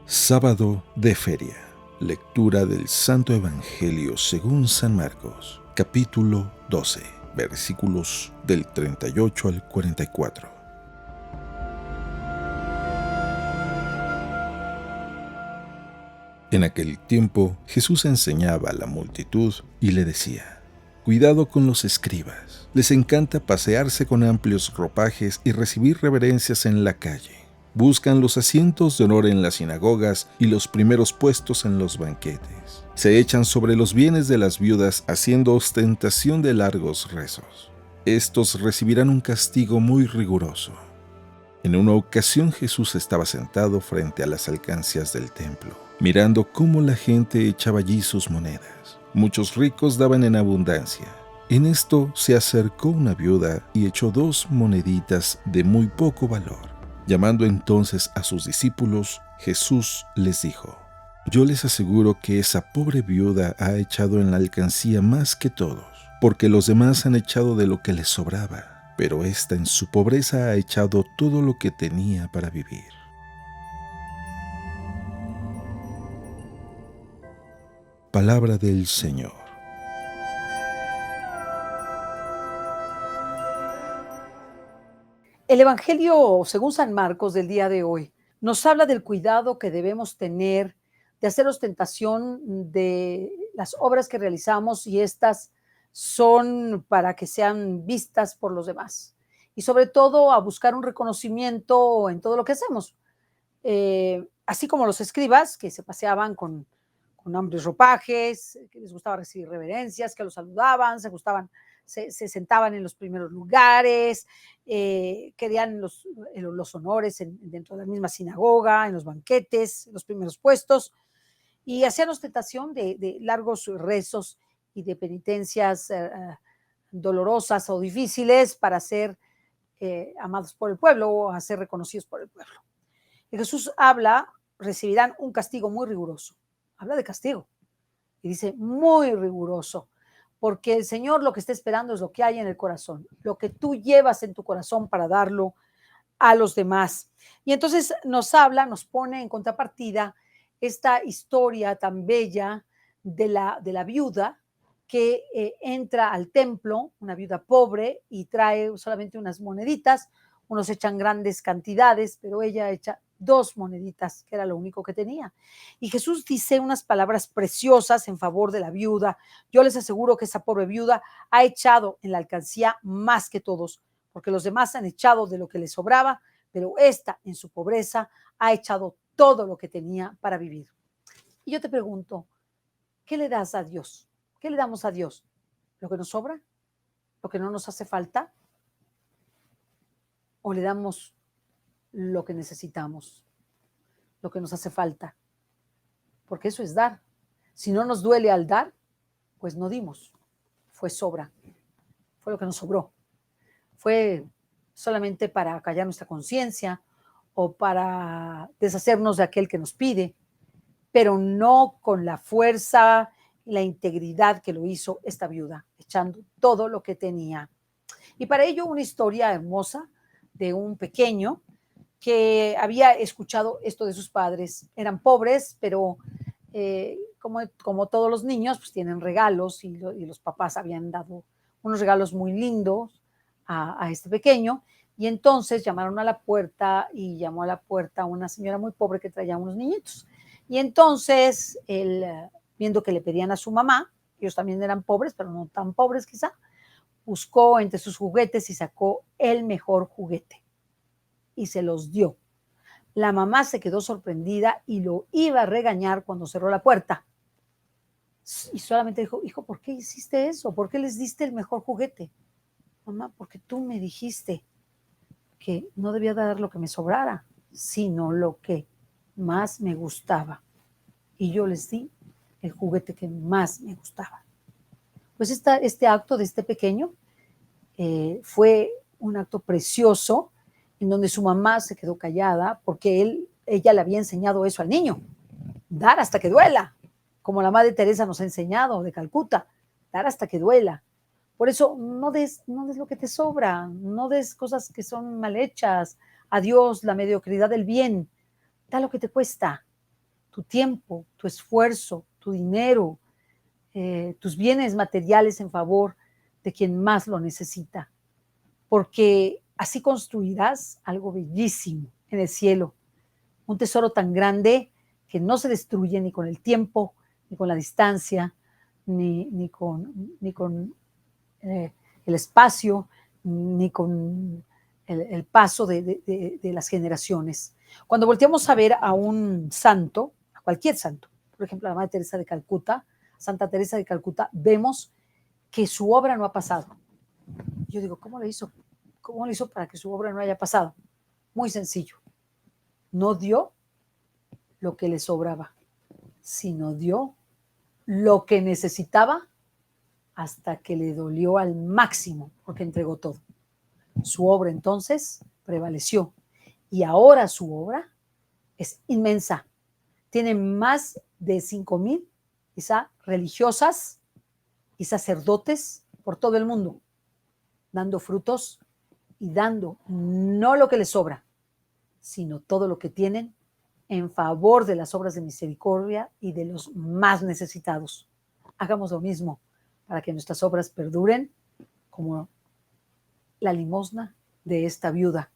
Sábado de Feria. Lectura del Santo Evangelio según San Marcos, capítulo 12, versículos del 38 al 44. En aquel tiempo Jesús enseñaba a la multitud y le decía: Cuidado con los escribas. Les encanta pasearse con amplios ropajes y recibir reverencias en la calle. Buscan los asientos de honor en las sinagogas y los primeros puestos en los banquetes. Se echan sobre los bienes de las viudas haciendo ostentación de largos rezos. Estos recibirán un castigo muy riguroso. En una ocasión Jesús estaba sentado frente a las alcancías del templo, mirando cómo la gente echaba allí sus monedas. Muchos ricos daban en abundancia. En esto se acercó una viuda y echó 2 moneditas de muy poco valor. Llamando entonces a sus discípulos, Jesús les dijo: Yo les aseguro que esa pobre viuda ha echado en la alcancía más que todos, porque los demás han echado de lo que les sobraba, pero ésta en su pobreza ha echado todo lo que tenía para vivir. Palabra del Señor. El Evangelio, según San Marcos del día de hoy, nos habla del cuidado que debemos tener de hacer ostentación de las obras que realizamos, y estas son para que sean vistas por los demás. Y sobre todo a buscar un reconocimiento en todo lo que hacemos. Así como los escribas que se paseaban con amplios ropajes, que les gustaba recibir reverencias, que los saludaban, se sentaban en los primeros lugares, querían los honores dentro de la misma sinagoga, en los banquetes, en los primeros puestos, y hacían ostentación de largos rezos y de penitencias dolorosas o difíciles para ser amados por el pueblo o a ser reconocidos por el pueblo. Y Jesús habla, recibirán un castigo muy riguroso. Habla de castigo y dice muy riguroso, porque el Señor lo que está esperando es lo que hay en el corazón, lo que tú llevas en tu corazón para darlo a los demás. Y entonces nos pone en contrapartida esta historia tan bella de la viuda que entra al templo, una viuda pobre, y trae solamente unas moneditas. Unos echan grandes cantidades, pero ella echa 2 moneditas, que era lo único que tenía. Y Jesús dice unas palabras preciosas en favor de la viuda. Yo les aseguro que esa pobre viuda ha echado en la alcancía más que todos, porque los demás han echado de lo que les sobraba, pero esta en su pobreza ha echado todo lo que tenía para vivir. Y yo te pregunto, ¿qué le das a Dios? ¿Qué le damos a Dios? ¿Lo que nos sobra? ¿Lo que no nos hace falta? ¿O le damos lo que necesitamos, lo que nos hace falta? Porque eso es dar. Si no nos duele al dar, pues no dimos. Fue sobra. Fue lo que nos sobró. Fue solamente para callar nuestra conciencia o para deshacernos de aquel que nos pide, pero no con la fuerza y la integridad que lo hizo esta viuda, echando todo lo que tenía. Y para ello una historia hermosa de un pequeño que había escuchado esto de sus padres. Eran pobres, pero como todos los niños, pues tienen regalos, y los papás habían dado unos regalos muy lindos a este pequeño. Y entonces llamaron a la puerta y llamó a la puerta una señora muy pobre que traía unos niñitos. Y entonces él, viendo que le pedían a su mamá, ellos también eran pobres, pero no tan pobres quizá, buscó entre sus juguetes y sacó el mejor juguete y se los dio. La mamá se quedó sorprendida y lo iba a regañar cuando cerró la puerta. Y solamente dijo: hijo, ¿por qué hiciste eso? ¿Por qué les diste el mejor juguete? Mamá, porque tú me dijiste que no debía dar lo que me sobrara, sino lo que más me gustaba. Y yo les di el juguete que más me gustaba. Pues este acto de este pequeño fue un acto precioso, en donde su mamá se quedó callada porque ella le había enseñado eso al niño: dar hasta que duela, como la Madre Teresa nos ha enseñado de Calcuta, dar hasta que duela. Por eso no des lo que te sobra, no des cosas que son mal hechas. A Dios la mediocridad del bien, da lo que te cuesta. tu tiempo, tu esfuerzo, tu dinero, tus bienes materiales en favor de quien más lo necesita, porque así construirás algo bellísimo en el cielo, un tesoro tan grande que no se destruye ni con el tiempo, ni con la distancia, ni con el espacio, ni con el paso de las generaciones. Cuando volteamos a ver a un santo, a cualquier santo, por ejemplo, a la Madre Teresa de Calcuta, Santa Teresa de Calcuta, vemos que su obra no ha pasado. Yo digo, ¿cómo le hizo? ¿Cómo le hizo para que su obra no haya pasado? Muy sencillo. No dio lo que le sobraba, sino dio lo que necesitaba hasta que le dolió al máximo, porque entregó todo. Su obra entonces prevaleció y ahora su obra es inmensa. Tiene más de 5,000 quizá religiosas y sacerdotes por todo el mundo, dando frutos y dando no lo que les sobra, sino todo lo que tienen en favor de las obras de misericordia y de los más necesitados. Hagamos lo mismo para que nuestras obras perduren como la limosna de esta viuda